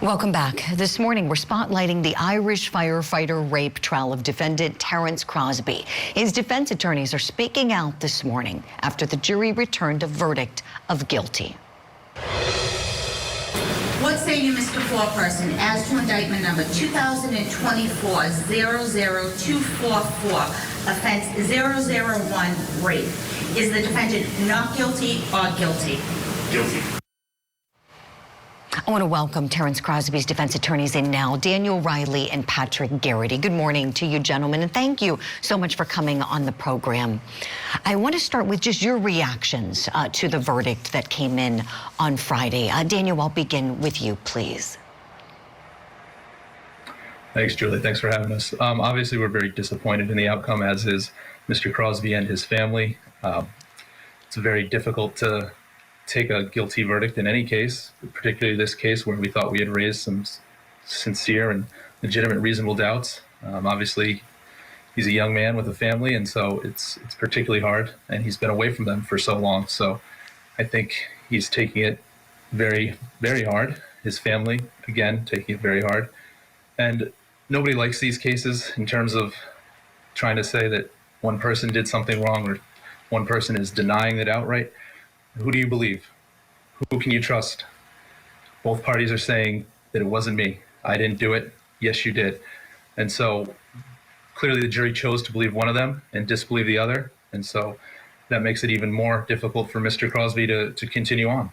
Welcome back. This morning, we're spotlighting the Irish firefighter rape trial of defendant Terence Crosbie. His defense attorneys are speaking out this morning after the jury returned a verdict of guilty. What say you, Mr. Foreperson, as to indictment number 2024-00244, offense 001, rape? Is the defendant not guilty or guilty? Guilty. I want to welcome Terence Crosbie's defense attorneys in now, Daniel Riley and Patrick Garrity. Good morning to you, gentlemen, and thank you so much for coming on the program. I want to start with just your reactions to the verdict that came in on Friday. Daniel, I'll begin with you, please. Thanks, Julie. Thanks for having us. Obviously, we're very disappointed in the outcome, as is Mr. Crosbie and his family. It's very difficult to take a guilty verdict in any case, particularly this case where we thought we had raised some sincere and legitimate reasonable doubts. Obviously, he's a young man with a family, and so it's particularly hard, and he's been away from them for so long. So I think he's taking it very, very hard. His family, again, taking it very hard. And nobody likes these cases in terms of trying to say that one person did something wrong or one person is denying it outright. Who do you believe? Who can you trust? Both parties are saying that it wasn't me. I didn't do it. Yes, you did. And so clearly the jury chose to believe one of them and disbelieve the other. And so that makes it even more difficult for Mr. Crosbie to continue on.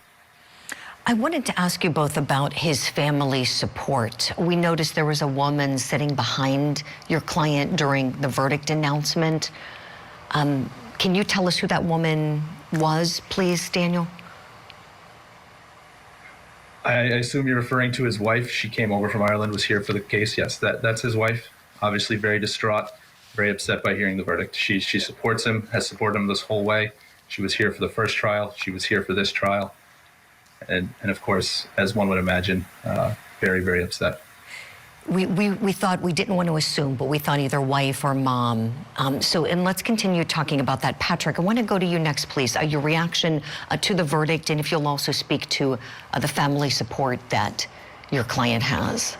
I wanted to ask you both about his family support. We noticed there was a woman sitting behind your client during the verdict announcement. Can you tell us who that woman was, please, Daniel? I assume you're referring to his wife. She came over from Ireland, was here for the case. Yes, that's his wife. Obviously very distraught, very upset by hearing the verdict. She supports him, has supported him this whole way. She was here for the first trial. She was here for this trial. And of course, as one would imagine, very, very upset. We thought, we didn't want to assume, but we thought either wife or mom. And let's continue talking about that. Patrick, I want to go to you next, please. Your reaction to the verdict, and if you'll also speak to the family support that your client has.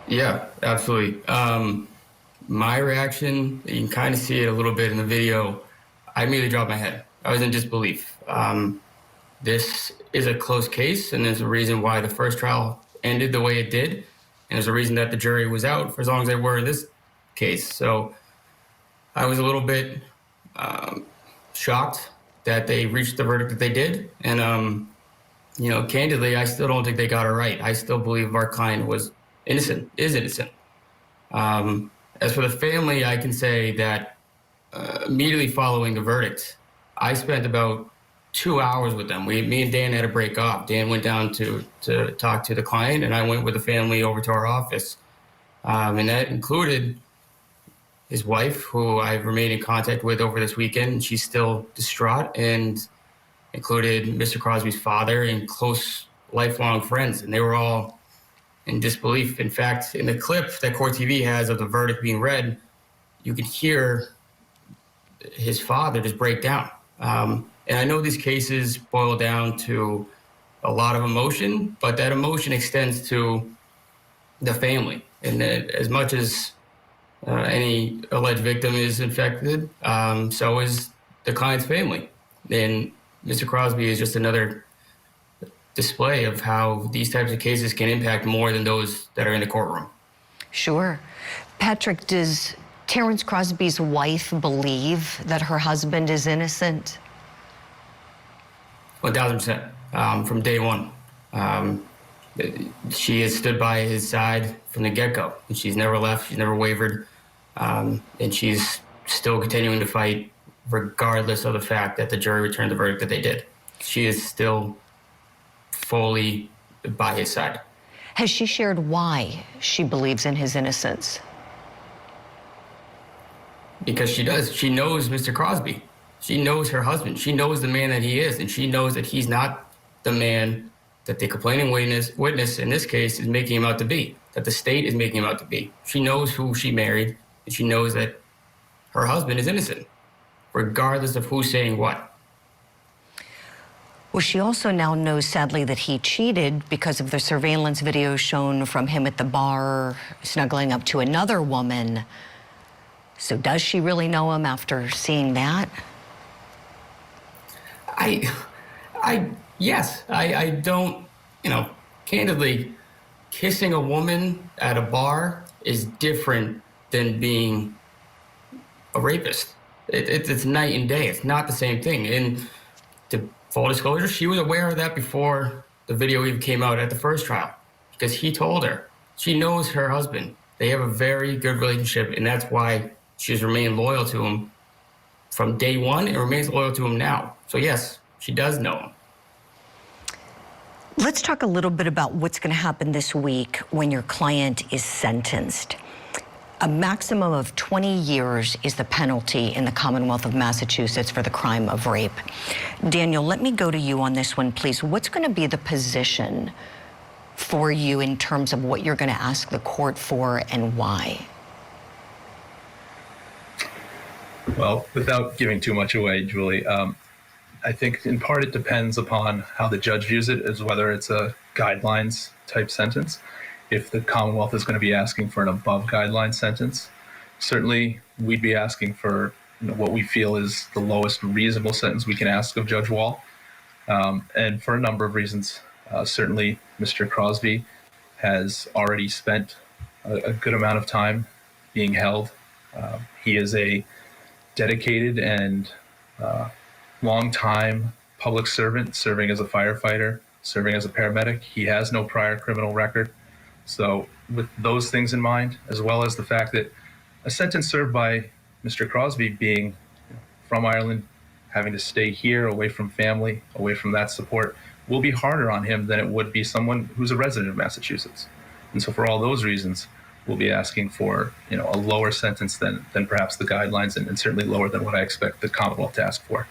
Yeah, absolutely. My reaction, you can kind of see it a little bit in the video. I immediately dropped my head. I was in disbelief. This is a close case, and there's a reason why the first trial ended the way it did, and there's a reason that the jury was out for as long as they were in this case. So I was a little bit shocked that they reached the verdict that they did, and candidly, I still don't think they got it right. I still believe our client is innocent. As for the family, I can say that immediately following the verdict, I spent about 2 hours with them. Me and Dan had to break off. Dan went down to talk to the client, and I went with the family over to our office. And that included his wife, who I've remained in contact with over this weekend, and she's still distraught, and included Mr. Crosbie's father and close lifelong friends, and they were all in disbelief. In fact, in the clip that Court TV has of the verdict being read, you can hear his father just break down. And I know these cases boil down to a lot of emotion, but that emotion extends to the family. And as much as any alleged victim is infected, so is the client's family. And Mr. Crosbie is just another display of how these types of cases can impact more than those that are in the courtroom. Sure. Patrick, does Terence Crosbie's wife believe that her husband is innocent? 1,000%. From day one. She has stood by his side from the get-go. And she's never left, she's never wavered. And she's still continuing to fight regardless of the fact that the jury returned the verdict that they did. She is still fully by his side. Has she shared why she believes in his innocence? Because she does. She knows Mr. Crosbie. She knows her husband. She knows the man that he is, and she knows that he's not the man that the complaining witness in this case is making him out to be, that the state is making him out to be. She knows who she married, and she knows that her husband is innocent, regardless of who's saying what. Well, she also now knows, sadly, that he cheated because of the surveillance video shown from him at the bar, snuggling up to another woman. So does she really know him after seeing that? Yes. I don't, candidly, kissing a woman at a bar is different than being a rapist. It's night and day. It's not the same thing. And to full disclosure, she was aware of that before the video even came out at the first trial, because he told her. She knows her husband. They have a very good relationship, and that's why she's remained loyal to him from day one and remains loyal to him now. So yes, she does know him. Let's talk a little bit about what's going to happen this week when your client is sentenced. A maximum of 20 years is the penalty in the Commonwealth of Massachusetts for the crime of rape. Daniel, let me go to you on this one, please. What's going to be the position for you in terms of what you're going to ask the court for and why? Well, without giving too much away, Julie, I think in part it depends upon how the judge views it, as whether it's a guidelines type sentence. If the Commonwealth is going to be asking for an above guideline sentence, certainly we'd be asking for what we feel is the lowest reasonable sentence we can ask of Judge Wall. And for a number of reasons, certainly Mr. Crosbie has already spent a good amount of time being held. He is a dedicated and long-time public servant, serving as a firefighter, serving as a paramedic. He has no prior criminal record. So with those things in mind, as well as the fact that a sentence served by Mr. Crosbie being from Ireland, having to stay here, away from family, away from that support, will be harder on him than it would be someone who's a resident of Massachusetts. And so for all those reasons, we'll be asking for a lower sentence than perhaps the guidelines, and certainly lower than what I expect the Commonwealth to ask for.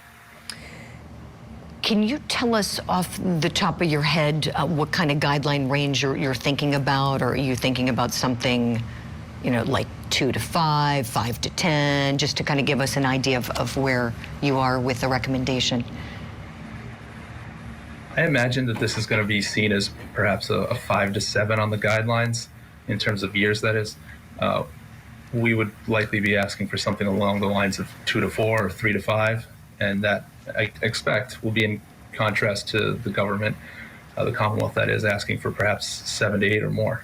Can you tell us off the top of your head what kind of guideline range you're thinking about? Or are you thinking about something, like 2 to 5, 5 to 10, just to kind of give us an idea of where you are with the recommendation? I imagine that this is going to be seen as perhaps a 5 to 7 on the guidelines in terms of years, that is. We would likely be asking for something along the lines of 2 to 4 or 3 to 5, and that I expect will be in contrast to the government, the Commonwealth, that is, asking for perhaps 7 to 8 or more.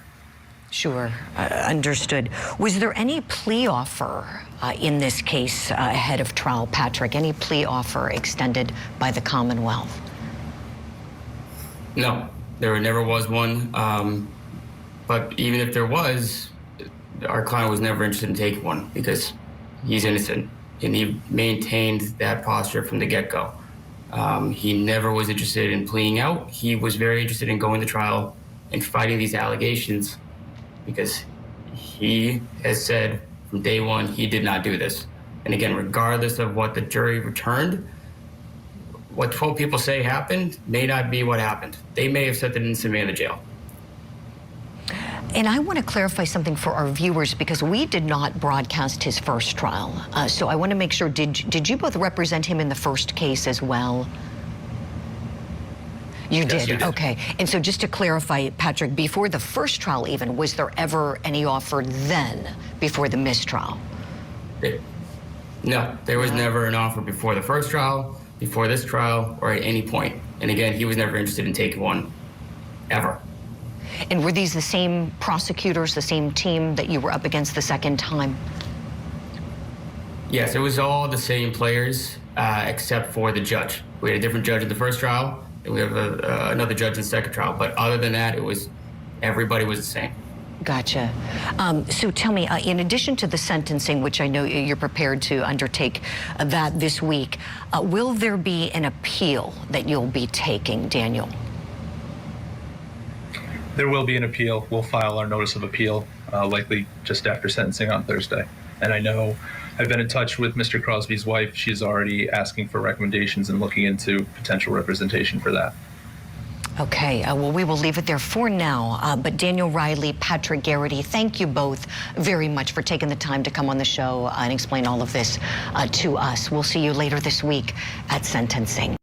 Sure, understood. Was there any plea offer in this case ahead of trial, Patrick? Any plea offer extended by the Commonwealth? No, there never was one. But even if there was, our client was never interested in taking one because he's innocent. And he maintained that posture from the get-go. He never was interested in pleading out. He was very interested in going to trial and fighting these allegations because he has said from day one he did not do this. And again, regardless of what the jury returned, what 12 people say happened may not be what happened. They may have sent an innocent man to jail. And I want to clarify something for our viewers, because we did not broadcast his first trial. So I want to make sure, did you both represent him in the first case as well? You did? You did. Okay. And so just to clarify, Patrick, before the first trial even, was there ever any offer then, before the mistrial? No, there was never an offer before the first trial, before this trial, or at any point. And again, he was never interested in taking one, ever. And were these the same prosecutors, the same team that you were up against the second time? Yes, it was all the same players, except for the judge. We had a different judge in the first trial, and we have another judge in the second trial. But other than that, everybody was the same. Gotcha. So tell me, in addition to the sentencing, which I know you're prepared to undertake that this week, will there be an appeal that you'll be taking, Daniel? There will be an appeal. We'll file our notice of appeal likely just after sentencing on Thursday. And I know I've been in touch with Mr. Crosbie's wife. She's already asking for recommendations and looking into potential representation for that. Okay, well, we will leave it there for now. But Daniel Riley, Patrick Garrity, thank you both very much for taking the time to come on the show and explain all of this to us. We'll see you later this week at sentencing.